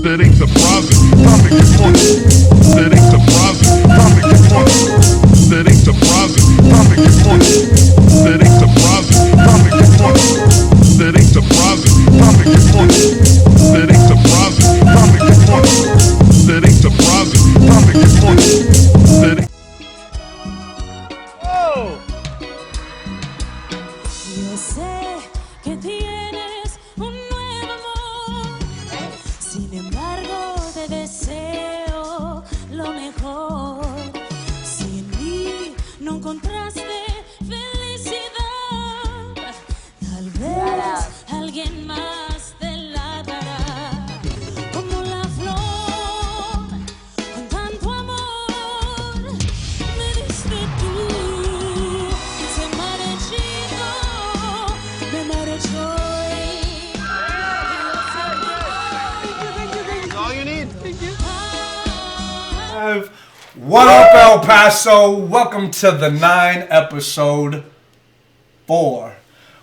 That ain't surprising. Time to get money. That ain't surprising. Time to get money. That ain't surprising. Time to get money. That ain't surprising. Time to get money. That ain't surprising. Time to get money. That ain't surprising. Time to get money. That ain't surprising. Time to get money. That ain't. Oh. Yo sé que tienes un nuevo amor, sin embargo te deseo lo mejor. Si en mí no encontraste felicidad, tal vez alguien más te la dará. Como la flor, con tanto amor, me diste tú. Se marchito, me marchó y That's all you need. What up, El Paso? Welcome to the 9 episode 4.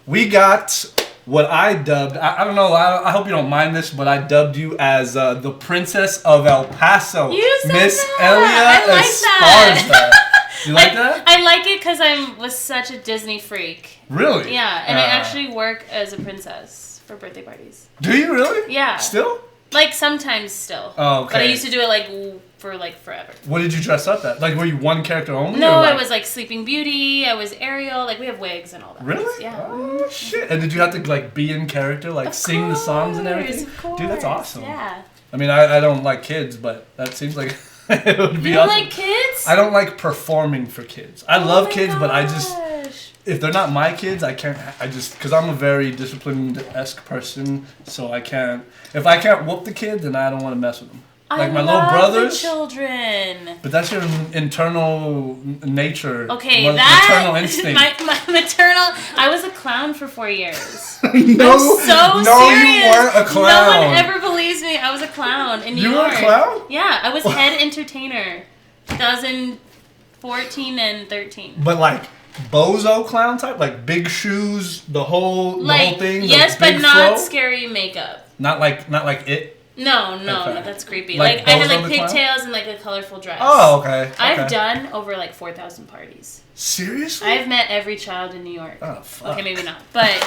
We got what I dubbed, I don't know, I hope you don't mind this, but I dubbed you as the Princess of El Paso. You said Miss that. Elia I like that. Esparza. You like that? I like it because I was such a Disney freak. Really? Yeah, and I actually work as a princess for birthday parties. Do you really? Yeah. Still? Like sometimes still. Oh, okay. But I used to do it for forever. What did you dress up as? Like, were you one character only? No, or I was like Sleeping Beauty. I was Ariel. Like we have wigs and all that. Really? Yeah. Oh, shit. And did you have to, like, be in character, like, Of sing the songs and everything? Of course. Dude, that's awesome. Yeah. I mean, I don't like kids, but that seems like it would be You don't awesome. like kids? I don't like performing for kids. I love my kids, but I just, gosh. if they're not my kids, I can't, because I'm a very disciplined-esque person, so I can't, if I can't whoop the kids, then I don't want to mess with them. Like my little brothers. The children. But that's your internal nature. Okay, maternal instinct. my maternal. I was a clown for 4 years. No, I'm so no, serious. you weren't a clown. No one ever believes me. I was a clown in New You York. were a clown? Yeah, I was head entertainer, 2014 and 13. But like bozo clown type, like big shoes, the whole thing. Yes, the big but not flow? scary makeup. Not like it. No, Okay. no, that's creepy. Like I had Bozo like the Clown? pigtails and like a colorful dress. Oh, okay. I've done over like 4,000 parties. Seriously? I've met every child in New York. Oh, fuck. Okay, maybe not, but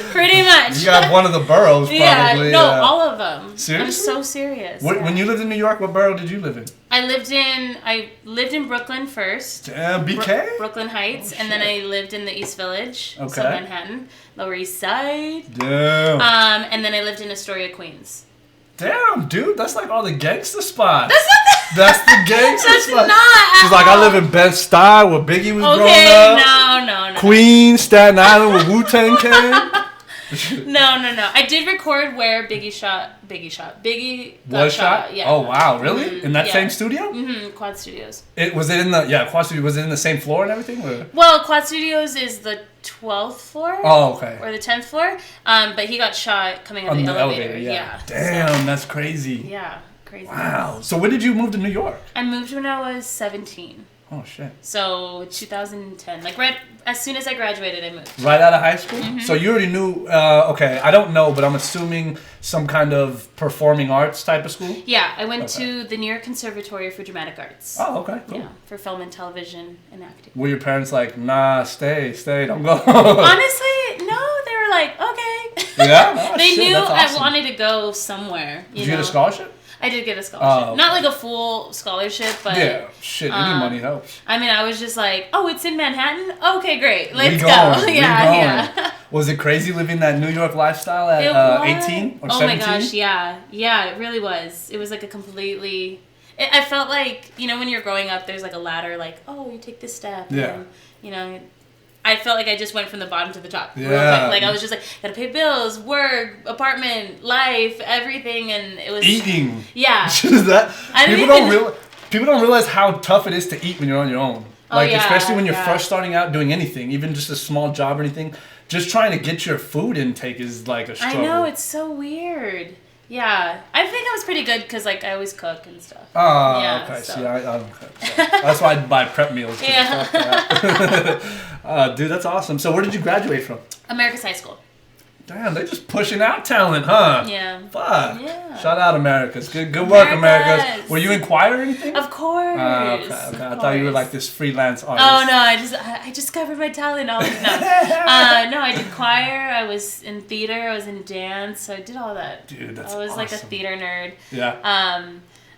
pretty much. You got one of the boroughs, probably. Yeah, no, all of them. Seriously? I'm so serious. What, yeah. When you lived in New York, what borough did you live in? I lived in Brooklyn first. Damn, BK? Brooklyn Heights, and then I lived in the East Village, so Okay. Manhattan, Lower East Side. Damn. And then I lived in Astoria, Queens. Damn, dude, that's like all the gangster spots. That's not That's the gangster That's spots. not. She's like, I live in Bed-Stuy where Biggie was growing Okay, up. no. Queens, Staten Island where Wu-Tang came. No. I did record where Biggie got Was shot? Yeah. Oh, wow, really? In that yeah. same studio? Mm-hmm. Quad Studios. Was it in the same floor and everything? Or? Well, Quad Studios is the 12th floor. Oh, okay. Or the 10th floor. But he got shot coming up On the elevator. yeah. So, Damn, that's crazy. yeah, crazy. Wow. So when did you move to New York? I moved when I was 17. Oh, shit. So 2010. Like right as soon as I graduated, I moved. Right out of high school? Mm-hmm. So you already knew, okay, I don't know, but I'm assuming some kind of performing arts type of school? Yeah, I went to the New York Conservatory for Dramatic Arts. Oh, okay, cool. Yeah, for film and television and acting. Were your parents like, nah, stay, don't go? Honestly, no, they were like, okay. Yeah? Oh, They shit, knew that's I awesome. wanted to go somewhere. Did you get a scholarship? I did get a scholarship. Oh, okay. Not like a full scholarship, but Yeah, shit, any money helps. I mean, I was just like, oh, it's in Manhattan? Okay, great. Let's We go. going. Yeah. Was it crazy living that New York lifestyle at It was. 18 or 17? Oh my gosh, yeah. Yeah, it really was. It was like a completely... I felt like, when you're growing up, there's like a ladder, like, oh, you take this step. Yeah. And, I felt like I just went from the bottom to the top. Yeah. Real quick. Like, I was just like, gotta pay bills, work, apartment, life, everything, and it was... Eating. Yeah. That, I didn't people don't realize how tough it is to eat when you're on your own. Oh, Like, yeah, especially when you're yeah. first starting out doing anything, even just a small job or anything, just trying to get your food intake is like a struggle. I know, it's so weird. Yeah. I think I was pretty good because, like, I always cook and stuff. Oh, Yeah, okay. so. See, I don't cook. So. That's why I buy prep meals. Yeah. Dude, that's awesome. So where did you graduate from? America's High School. Damn, they just pushing out talent, huh? Yeah. Fuck. Yeah. Shout out, Americas. Good work, Americas. Americas. Were you in choir or anything? Of course. Okay. I thought you were like this freelance artist. Oh no, I discovered my talent. No, I did choir. I was in theater. I was in dance. So I did all that. Dude, that's I was like a awesome. theater nerd. Yeah.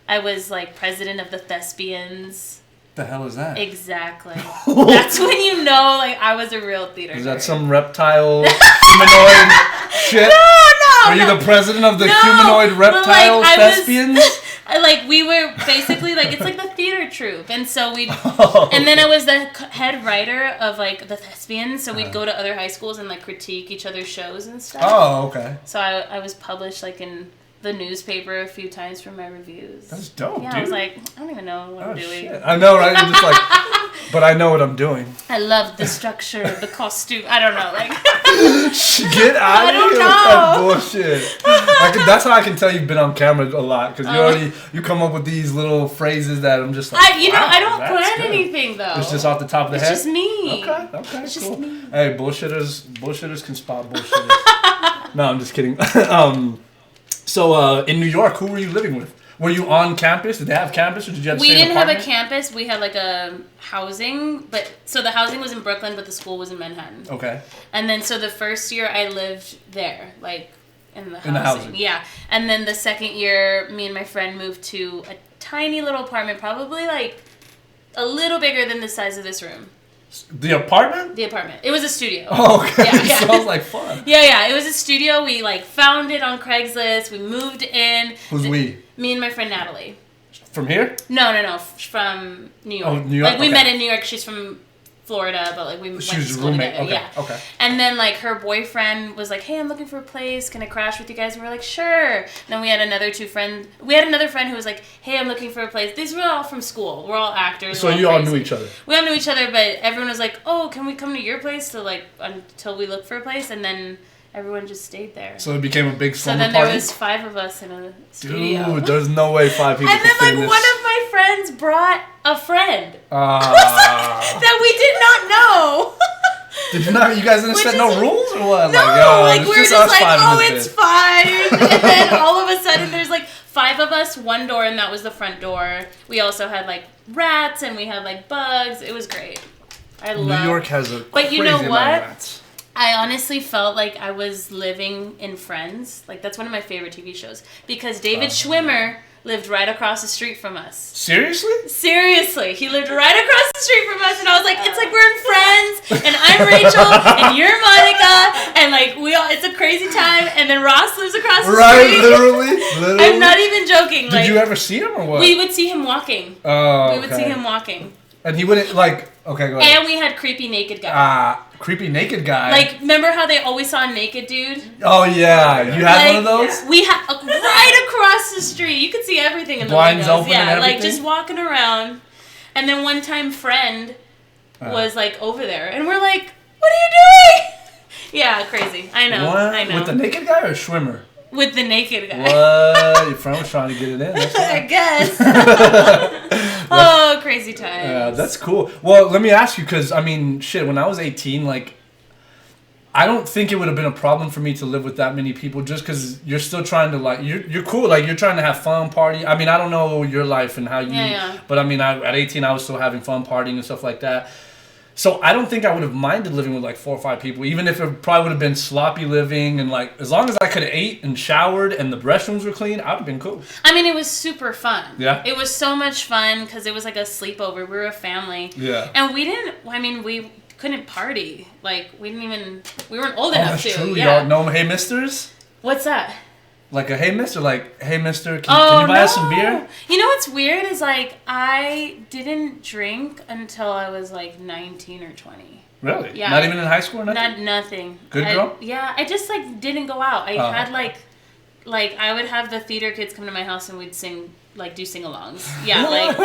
I was like president of the Thespians. The hell is that? Exactly. That's when you know, like, I was a real theater Is nerd. that some reptile humanoid shit? No. Were you the president of the No, humanoid but, reptile like, thespians? Like, we were basically, like, it's like the theater troupe. And so we'd... Oh. And then I was the head writer of, like, the Thespians. So we'd go to other high schools and, like, critique each other's shows and stuff. Oh, okay. So I was published, like, in the newspaper a few times for my reviews. That's dope, yeah, dude. I was like, I don't even know what I'm doing. Shit. I know, right? You're just like, but I know what I'm doing. I love the structure of the costume. I don't know, like... Get out of here with that know. bullshit. That's how I can tell you've been on camera a lot, because you come up with these little phrases that I'm just like, wow, I don't that's plan good. anything though. It's just off the top of the head? It's just me. Okay, It's cool. just me. Hey, bullshitters can spot bullshitters. No, I'm just kidding. So in New York, who were you living with? Were you on campus? Did they have campus, or did you have the We same didn't have a apartment? campus. We had like a housing, so the housing was in Brooklyn, but the school was in Manhattan. Okay. And then so the first year I lived there, like in the housing. In the housing. Yeah. And then the second year, me and my friend moved to a tiny little apartment, probably like a little bigger than the size of this room. The apartment? The apartment. It was a studio. Oh, okay. Yeah. Sounds like fun. Yeah. It was a studio. We like found it on Craigslist. We moved in. Who's we? Me and my friend Natalie. From here? No. From New York. Oh, New York? Like we Okay. met in New York. She's from Florida, but like we went She to was a school roommate. together. Okay. Yeah. Okay. And then like her boyfriend was like, "Hey, I'm looking for a place. Can I crash with you guys?" And we were like, "Sure." And then we had another friend who was like, "Hey, I'm looking for a place." These were all from school. We're all actors. So we're you all crazy. knew each other? We all knew each other, but everyone was like, "Oh, can we come to your place to like until we look for a place?" And then everyone just stayed there. So it became a big So slumber then party? there was 5 of us in a studio. Dude, there's no way 5 people And could then fit like in this. one of my friends brought a friend Ah. that we did not know. Did you not? You guys didn't Which set is- no rules or what? No, like it's we were just us like, 5 in oh, this it's bitch. fine. And then all of a sudden, there's like 5 of us, one door, and that was the front door. We also had like rats, and we had like bugs. It was great. New York has a But you crazy know amount of what? rats. I honestly felt like I was living in Friends. Like that's one of my favorite TV shows because David Schwimmer lived right across the street from us. Seriously? Seriously, he lived right across the street from us, and I was like, it's like we're in Friends, and I'm Rachel, and you're Monica, and like it's a crazy time. And then Ross lives across the Right, street. literally. I'm not even joking. Did Like, you ever see him or what? we would see him walking. Oh, We would see him walking, And he wouldn't like. Okay, go ahead. and we had creepy naked guy. Creepy naked guy. Like, remember how they always saw a naked dude? Oh yeah, you had one of Like, those. We had right across the street. You could see everything in the Blinds windows. open Yeah, and like everything? just walking around. And then one time, friend was like over there, and we're like, "What are you doing?" Yeah, crazy. I know. What? I know. With the naked guy or Schwimmer? With the naked guy. What? Your friend was trying to get it in. That's I why. guess. Oh, crazy times. Yeah, that's cool. Well, let me ask you, because I mean, shit. When I was 18, like, I don't think it would have been a problem for me to live with that many people, just because you're still trying to like you're cool, like you're trying to have fun, party. I mean, I don't know your life and how you, Yeah. but I mean, at 18, I was still having fun, partying and stuff like that. So I don't think I would have minded living with like 4 or 5 people, even if it probably would have been sloppy living, and like as long as I could have ate and showered and the restrooms were clean, I would have been cool. I mean, it was super fun. Yeah. It was so much fun because it was like a sleepover. We were a family. Yeah. And we couldn't party. Like, we weren't old Oh, enough that's to. true. Yeah. Y'all know hey misters? What's that? Like a hey mister, like hey mister, can you buy us some beer? You know what's weird is like I didn't drink until I was like 19 or 20. Really? Yeah. Not even in high school or nothing? Nothing. Good girl? I just like didn't go out. I Oh. had like I would have the theater kids come to my house and we'd sing like do sing-alongs. Yeah, like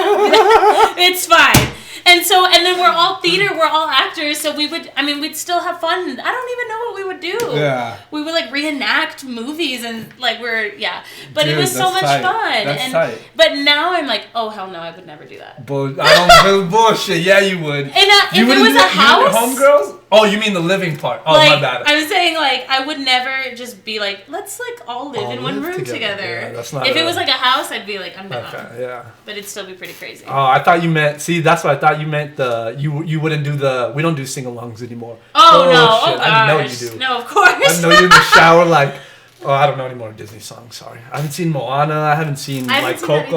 it's fine. And then we're all theater, we're all actors, so we'd still have fun. I don't even know what we would do. Yeah. We would like reenact movies and like but Dude, it was so much tight. fun. That's tight. But now I'm like, oh hell no, I would never do that. But I don't know bullshit. Yeah, you would. And if it was a house, homegirls. Oh, you mean the living part? Oh, like, my bad. I'm saying like I would never just be like, let's like all live in one room together. Yeah, that's not if it was like a house, I'd be like, I'm down. Okay, yeah. But it'd still be pretty crazy. Oh, I thought you meant. See, that's what I thought you meant. You wouldn't do the. We don't do sing-alongs anymore. Oh no! Shit. Oh gosh. I know you do. No, of course. I know you're in the shower like. Oh, I don't know any more Disney songs. Sorry, I haven't seen Moana. I haven't seen like Coco.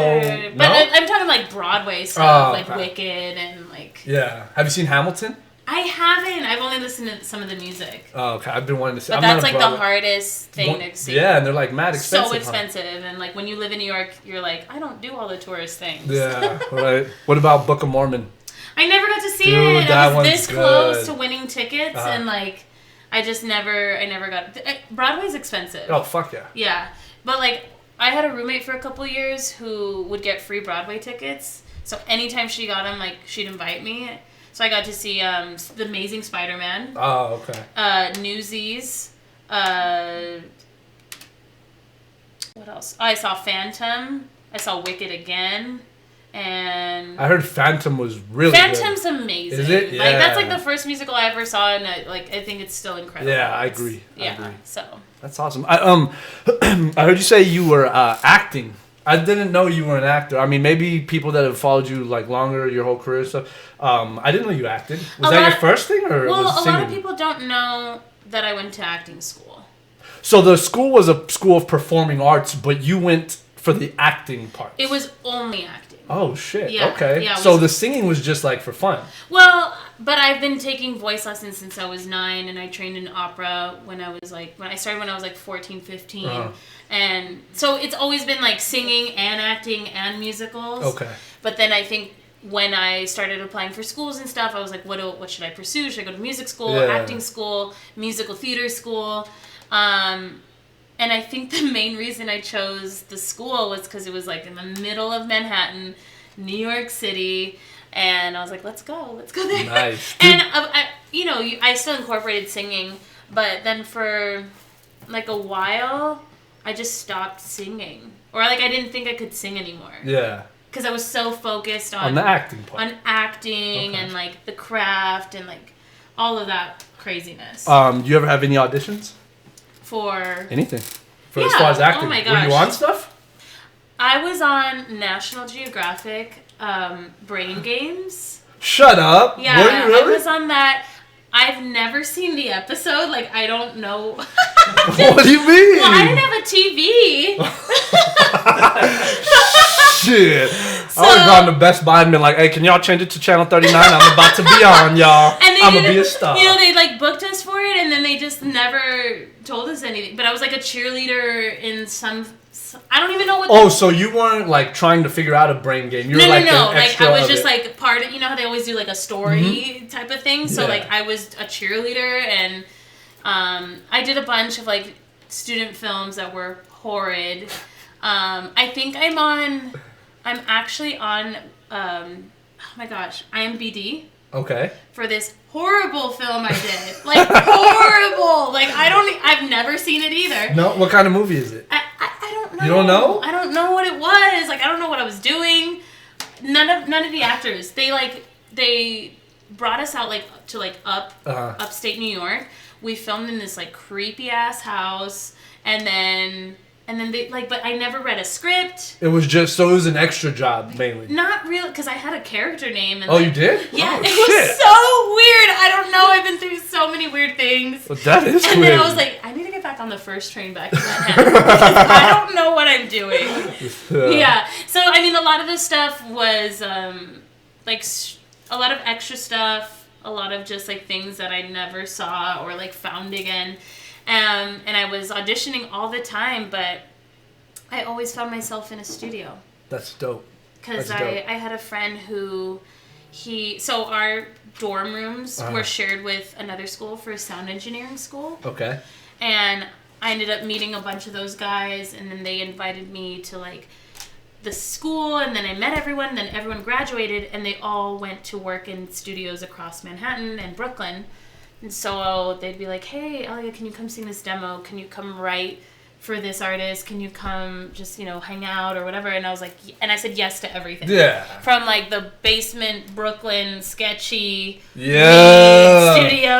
But No? I'm talking like Broadway stuff, like okay. Wicked and like. Yeah. Have you seen Hamilton? I haven't. I've only listened to some of the music. Oh, okay. I've been wanting to see. But I'm that's not a like the Broadway- hardest thing to see. Yeah, and they're like mad expensive. So expensive, and like when you live in New York, you're like, I don't do all the tourist things. Yeah, right. What about Book of Mormon? I never got to see Dude, it. that I was one's this close good. to winning tickets, and like, I never got. Broadway's expensive. Oh, fuck yeah. Yeah, but like, I had a roommate for a couple years who would get free Broadway tickets. So anytime she got them, like, she'd invite me. So I got to see The Amazing Spider-Man. Oh, okay. Newsies. What else? I saw Phantom. I saw Wicked again. And I heard Phantom was really Phantom's good. amazing. Is it? Like, that's Yeah. like the first musical I ever saw, and I think it's still incredible. Yeah, I agree. Yeah, I agree. so. That's awesome. I heard you say you were acting. I didn't know you were an actor. I mean, maybe people that have followed you like longer, your whole career stuff. I didn't know you acted. Was that your first thing, or Well, was a singing? lot of people don't know that I went to acting school. So the school was a school of performing arts, but you went for the acting part. It was only acting. Oh shit. Yeah, Okay. yeah, it So was- the singing was just like for fun. Well, but I've been taking voice lessons since I was 9, and I trained in opera when I started when I was like 14, 15. And so it's always been like singing and acting and musicals. Okay. But then I think when I started applying for schools and stuff, I was like, what should I pursue? Should I go to music school, Yeah. acting school, musical theater school? And I think the main reason I chose the school was because it was like in the middle of Manhattan, New York City, and I was like, let's go there. Nice. And I still incorporated singing, but then for like a while, I just stopped singing, or like I didn't think I could sing anymore. Yeah. Because I was so focused on the acting part. on acting and like the craft and like all of that craziness. Do you ever have any auditions? For Anything. For as Yeah. far as acting. Oh my Were you gosh. on stuff? I was on National Geographic Brain Games. Shut up. Yeah, Were you really? I was on that. I've never seen the episode. Like, I don't know. What do you mean? Well, I didn't have a TV. Shit. I would have gone to Best Buy and been like, hey, can y'all change it to Channel 39? I'm about to be on, y'all. And they I'm going to didn't- be a star. You know, they like booked us for it, and then they just never told us anything. But I was like a cheerleader in some I don't even know what. Oh, so you weren't like trying to figure out a brain game. You were No. like an Like extra I was of just it. like part of. You know how they always do like a story type of thing. So Yeah. like I was a cheerleader, and I did a bunch of like student films that were horrid. I think I'm actually on. Oh my gosh, IMBD. Okay. For this horrible film I did. Like, horrible! Like, I've never seen it either. No, what kind of movie is it? I don't know. You don't know? I don't know what it was. Like, I don't know what I was doing. None of the actors. They brought us out, like, to, like, upstate New York. We filmed in this, like, creepy-ass house. And then they, like, but I never read a script. It was just, so it was an extra job, mainly. Not really, because I had a character name. And Oh, like, you did? Yeah, Oh, it shit. was so weird. I don't know. I've been through so many weird things. Well, that is And weird. then I was like, I need to get back on the first train back to Manhattan because I don't know what I'm doing. Yeah. So, I mean, a lot of this stuff was like a lot of extra stuff, a lot of just like things that I never saw or like found again. And I was auditioning all the time, but I always found myself in a studio. That's dope. Because That's dope. I had a friend who so our dorm rooms were shared with another school for a sound engineering school. Okay. And I ended up meeting a bunch of those guys, and then they invited me to like the school, and then I met everyone, then everyone graduated, and they all went to work in studios across Manhattan and Brooklyn. And so they'd be like, hey, Elia, can you come sing this demo? Can you come write for this artist? Can you come just, hang out or whatever? And I was like, and I said yes to everything. Yeah. From like the basement Brooklyn sketchy studios.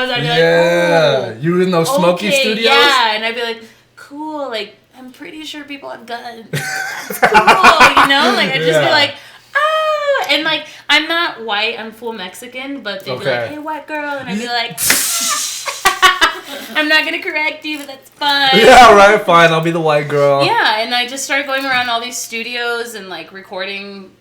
I'd be like, oh. You were in those smoky studios? Yeah. And I'd be like, cool. Like, I'm pretty sure people have guns. That's cool. Like, I'd just be like, oh. And like, I'm not white. I'm full Mexican. But they'd be like, hey, white girl. And I'd be like, I'm not going to correct you, but that's fine. Yeah, right, fine. I'll be the white girl. Yeah, and I just started going around all these studios and, like, recording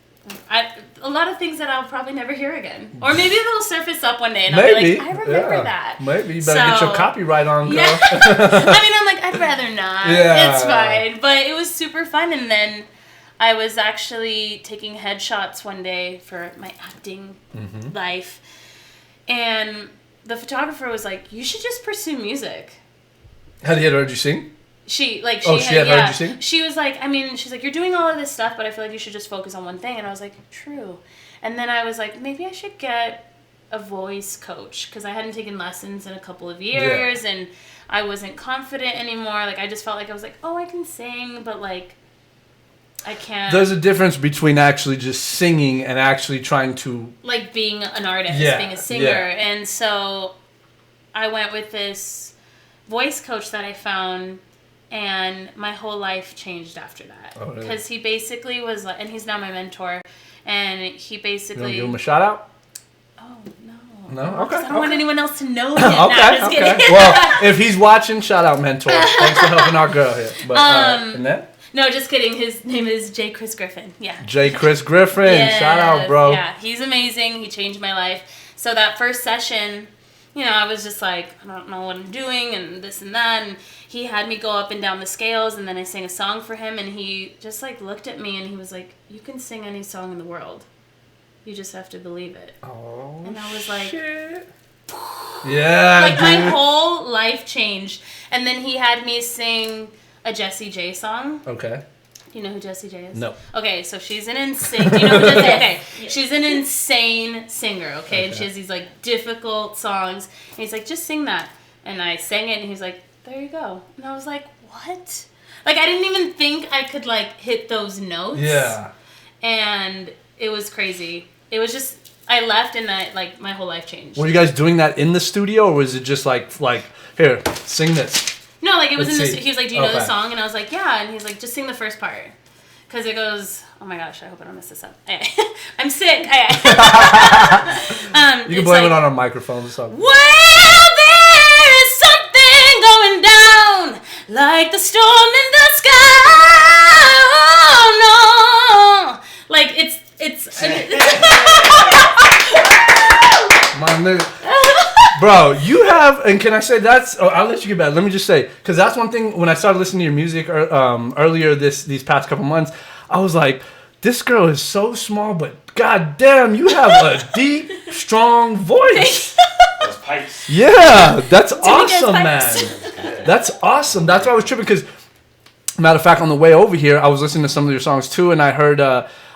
a lot of things that I'll probably never hear again. Or maybe they'll surface up one day and I'll be like, I remember that. Maybe. You better get your copyright on, girl. Yeah. I mean, I'm like, I'd rather not. Yeah. It's fine. But it was super fun. And then I was actually taking headshots one day for my acting life. And the photographer was like, you should just pursue music. Had he heard you sing? She had heard you sing? She was like, she's like, you're doing all of this stuff, but I feel like you should just focus on one thing. And I was like, true. And then I was like, maybe I should get a voice coach, because I hadn't taken lessons in a couple of years, and I wasn't confident anymore. Like, I just felt like I was like, oh, I can sing, but like, I can't. There's a difference between actually just singing and actually trying to... like being an artist, being a singer. Yeah. And so I went with this voice coach that I found, and my whole life changed after that. Oh, really? Because he basically was like, and he's now my mentor, and he basically... You want to give him a shout out? Oh, no. No? Okay. I don't want anyone else to know him. Okay. Well, if he's watching, shout out, mentor. Thanks for helping our girl here. But, and then? No, just kidding. His name is J. Chris Griffin. Yeah. J. Chris Griffin. Yes. Shout out, bro. Yeah, he's amazing. He changed my life. So that first session, I was just like, I don't know what I'm doing and this and that. And he had me go up and down the scales, and then I sang a song for him, and he just like looked at me and he was like, you can sing any song in the world. You just have to believe it. Oh, and I was like, shit. Yeah, like, my whole life changed. And then he had me sing a Jessie J song. Okay. Do you know who Jessie J is? No. Okay, so she's an insane... Do you know who Jessie J is? Okay. Yes. She's an insane singer, okay? And she has these, like, difficult songs. And he's like, just sing that. And I sang it, and he's like, there you go. And I was like, what? Like, I didn't even think I could, like, hit those notes. Yeah. And it was crazy. It was just... I left, and my whole life changed. Were you guys doing that in the studio, or was it just like here, sing this? No, like, it was he was like, do you know the song? And I was like, yeah. And he's like, just sing the first part. Because it goes, oh my gosh, I hope I don't mess this up. I'm sick. You can blame it on our microphones or something. Well, there is something going down, like the storm in the sky. Oh, no. Like, it's My nigga. Bro, you have, and can I say I'll let you get back. Let me just say, because that's one thing, when I started listening to your music earlier these past couple months, I was like, this girl is so small, but goddamn, you have a deep, strong voice. Those pipes. Yeah, that's awesome, man. That's awesome. That's why I was tripping, because, matter of fact, on the way over here, I was listening to some of your songs too, and I heard...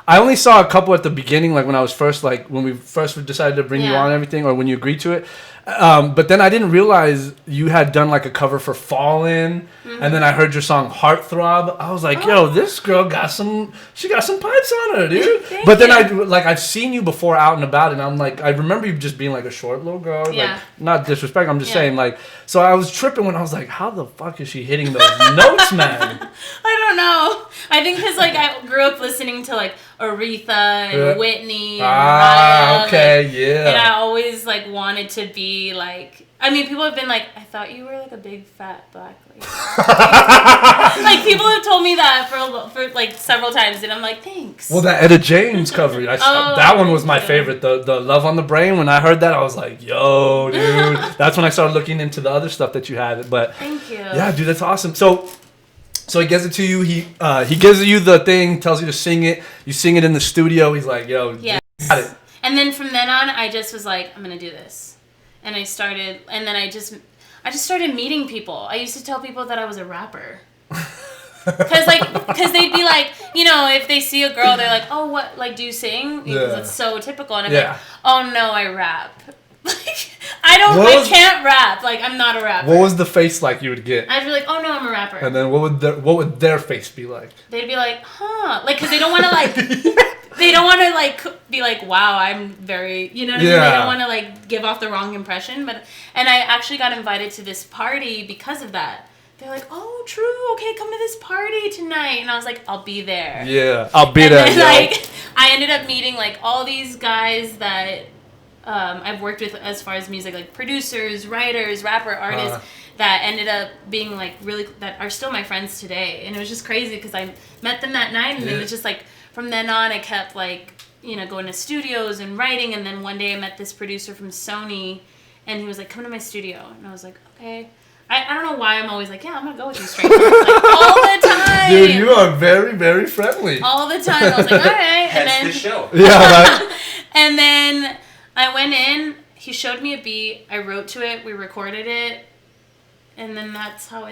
I only saw a couple at the beginning, like when we first decided to bring you on and everything, or when you agreed to it. But then I didn't realize you had done like a cover for Fallin', and then I heard your song Heartthrob. I was like, yo, this girl got some pipes on her, dude. But then I've seen you before out and about, and I'm like, I remember you just being like a short little girl. Like, not disrespect, I'm just saying, like, so I was tripping when I was like, how the fuck is she hitting those notes, man? I don't know. I think because like I grew up listening to like Aretha and Whitney and Mariah, and I always like wanted to be like, I mean, people have been like, I thought you were like a big fat black lady. Like, people have told me that for like several times, and I'm like, thanks. Well, that Etta James cover, that one was my favorite. The Love on the Brain. When I heard that, I was like, yo, dude. That's when I started looking into the other stuff that you had. But thank you. Yeah, dude, that's awesome. So he gives it to you. He gives you the thing, tells you to sing it. You sing it in the studio. He's like, yo, got it. And then from then on, I just was like, I'm gonna do this. And I started, and then I just started meeting people. I used to tell people that I was a rapper. Because they'd be like, you know, if they see a girl, they're like, oh, what, like, do you sing? Because it's so typical. And I'm like, oh, no, I rap. Like, I can't rap. Like, I'm not a rapper. What was the face like you would get? I'd be like, oh, no, I'm a rapper. And then what would their face be like? They'd be like, huh. Like, because they don't want to, like, they don't want to, like, be like, wow, I'm very, you know what I mean? They don't want to, like, give off the wrong impression. And I actually got invited to this party because of that. They're like, oh, true. Okay, come to this party tonight. And I was like, I'll be there. Yeah, I'll be there. And then, like, I ended up meeting, like, all these guys that I've worked with as far as music, like producers, writers, rapper, artists that ended up being like really, that are still my friends today. And it was just crazy because I met them that night and it was just like, from then on I kept like, you know, going to studios and writing. And then one day I met this producer from Sony and he was like, come to my studio. And I was like, okay. I don't know why I'm always like, yeah, I'm going to go with you straight. Like, all the time. Dude, you are very, very friendly. All the time. I was like, all right. And then, the show. Yeah, right. And then I went in, he showed me a beat, I wrote to it, we recorded it, and then that's how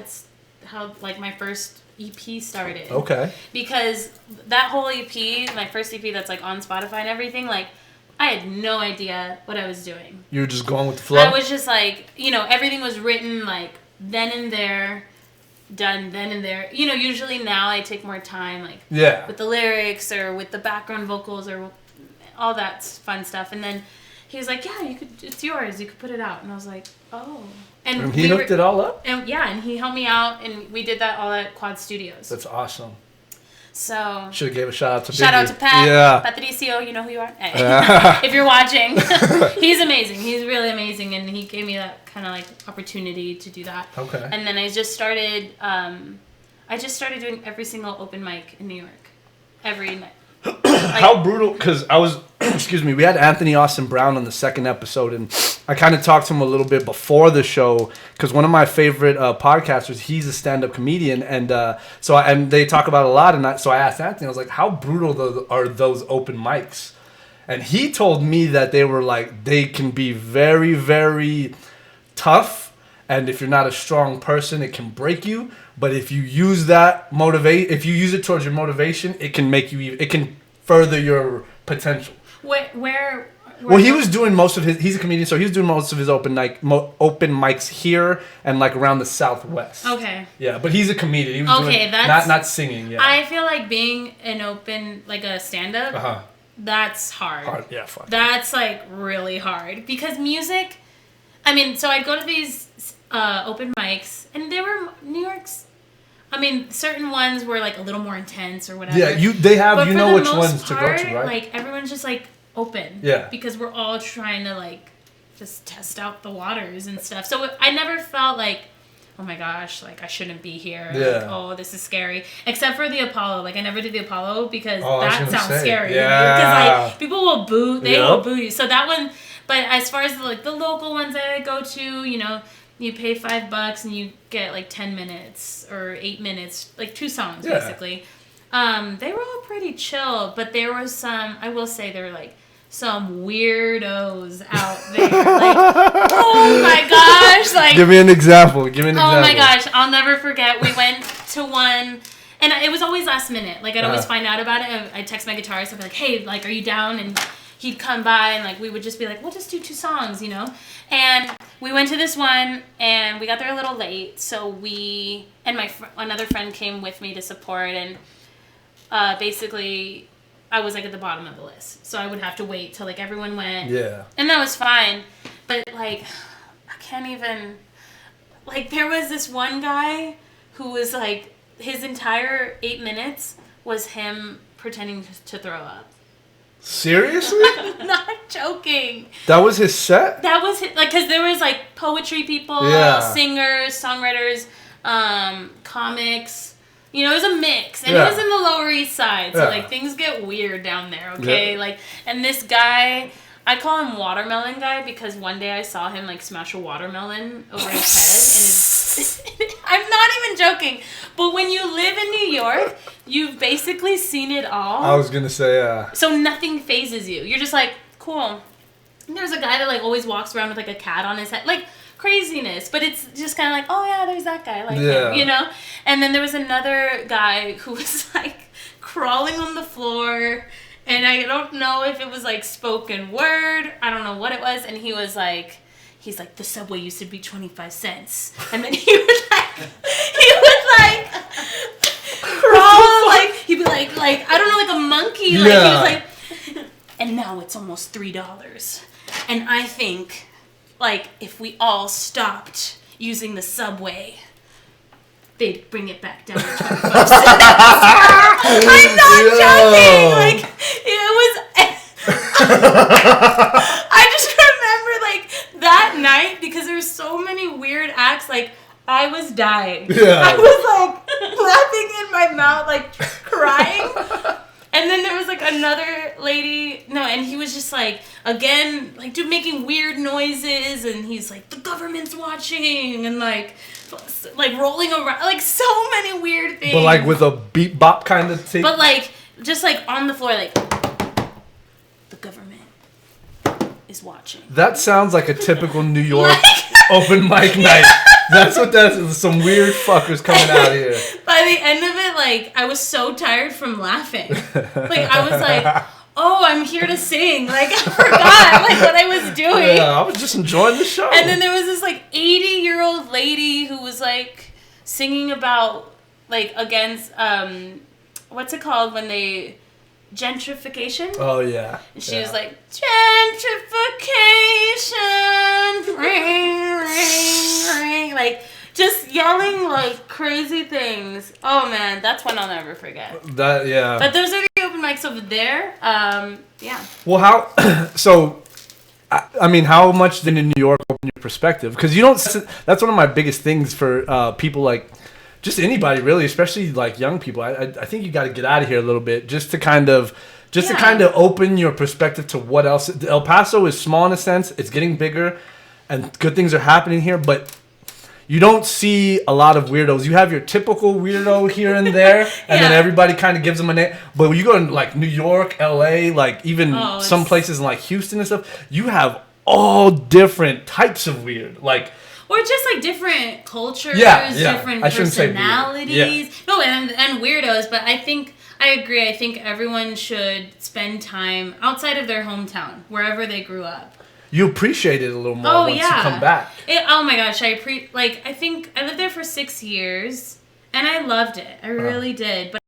like my first EP started. Okay. Because that whole EP, my first EP that's like on Spotify and everything, like I had no idea what I was doing. You were just going with the flow? I was just like, you know, everything was written like then and there, done then and there. You know, usually now I take more time like with the lyrics or with the background vocals or all that fun stuff. And then he was like, yeah, it's yours. You could put it out. And I was like, oh. And he hooked it all up? And and he helped me out, and we did that all at Quad Studios. That's awesome. So should have gave a shout out to Shout out to Pat. Yeah. Patricio, you know who you are. If you're watching. He's amazing. He's really amazing, and he gave me that kind of like opportunity to do that. Okay. And then I just started doing every single open mic in New York. Every night. How brutal, because I was, excuse me, we had Anthony Austin Brown on the second episode, and I kind of talked to him a little bit before the show, because one of my favorite podcasters, he's a stand-up comedian, and and they talk about it a lot, and so I asked Anthony, I was like, how brutal are those open mics? And he told me that they were like, they can be very, very tough, and if you're not a strong person, it can break you. But if you use that if you use it towards your motivation, it can make you. It can further your potential. Where well, he was doing most of his. He's a comedian, so he was doing most of his open mics here and like around the Southwest. Okay. Yeah, but he's a comedian. He was doing, not singing. Yeah. I feel like being an open, like a stand-up, that's hard. Yeah, fuck. That's like really hard because music. I mean, so I'd go to these open mics, and they were New York's. I mean, certain ones were like a little more intense or whatever. Yeah, they have. But you know which ones to go to, right? Like everyone's just like open. Yeah. Because we're all trying to like just test out the waters and stuff. So I never felt like, oh my gosh, like I shouldn't be here. Yeah. Like, oh, this is scary. Except for the Apollo. Like I never did the Apollo because that sounds scary. Yeah. Because like people will boo. They will boo you. So that one. But as far as the local ones that I go to, you know. You pay $5 and you get like 10 minutes or 8 minutes, like 2 songs basically. They were all pretty chill, but there was some, I will say there were like some weirdos out there. Like, oh my gosh. Like, Give me an example. Oh my gosh. I'll never forget. We went to one and it was always last minute. Like I'd always find out about it. I'd text my guitarist. I'd be like, hey, like, are you down? And he'd come by and like we would just be like, we'll just do 2 songs, you know? And we went to this one and we got there a little late. So we and another friend came with me to support, and basically I was like at the bottom of the list. So I would have to wait till like everyone went. Yeah. And that was fine. But like I can't even like there was this one guy who was like his entire 8 minutes was him pretending to throw up. Seriously? I'm not joking. That was his set? That was his, like, because there was like poetry people, singers, songwriters, comics. You know, it was a mix, and it was in the Lower East Side, so like things get weird down there. Okay, like, and this guy, I call him Watermelon Guy because one day I saw him like smash a watermelon over his head, and I'm not even joking. But when you live in New York, you've basically seen it all. I was gonna say, So nothing phases you. You're just like, cool. And there's a guy that like always walks around with like a cat on his head, like craziness, but it's just kind of like, oh yeah, there's that guy, like Yeah. him, you know. And then there was another guy who was like crawling on the floor, and I don't know if it was like spoken word, I don't know what it was, and he was like, he's like, the subway used to be 25 cents, and then he would like crawl, like he'd be like I don't know, like a monkey, like he was like, and now it's almost $3, and I think, like, if we all stopped using the subway, they'd bring it back down to 25 cents. I'm not joking. Like, it was. I just remember, like, that night, because there were so many weird acts, like, I was dying. Yeah. I was, like, laughing in my mouth, like, crying. And then there was, like, another lady, and he was just, like, again, like, making weird noises, and he's like, the government's watching, and, like rolling around, like, so many weird things. But, like, with a beat bop kind of thing? But, like, just, like, on the floor, like, the government is watching. That sounds like a typical New York open mic night. That's what that is. Some weird fuckers coming out here. By the end of it, like, I was so tired from laughing. Like, I was like, oh, I'm here to sing. Like, I forgot, like, what I was doing. Yeah, I was just enjoying the show. And then there was this, like, 80-year-old lady who was, like, singing about, like, against, what's it called when they... gentrification. Oh yeah. And she was like, gentrification, ring, ring, ring, like just yelling like crazy things. Oh man, that's one I'll never forget. That yeah. But those are the open mics over there. Yeah. Well, how? So, I mean, how much did New York open your perspective? Because you don't. That's one of my biggest things for people like. Just anybody really, especially like young people. I think you got to get out of here a little bit just to kind of open your perspective to what else. El Paso is small in a sense. It's getting bigger, and good things are happening here. But you don't see a lot of weirdos. You have your typical weirdo here and there, and then everybody kind of gives them a name. But when you go to like New York, LA, like even some places in like Houston and stuff, you have all different types of weird. Like. Or just like different cultures, different I shouldn't personalities. Say weird. No, and weirdos. But I agree. I think everyone should spend time outside of their hometown, wherever they grew up. You appreciate it a little more once you come back. Oh my gosh, I think I lived there for 6 years, and I loved it. I really did. But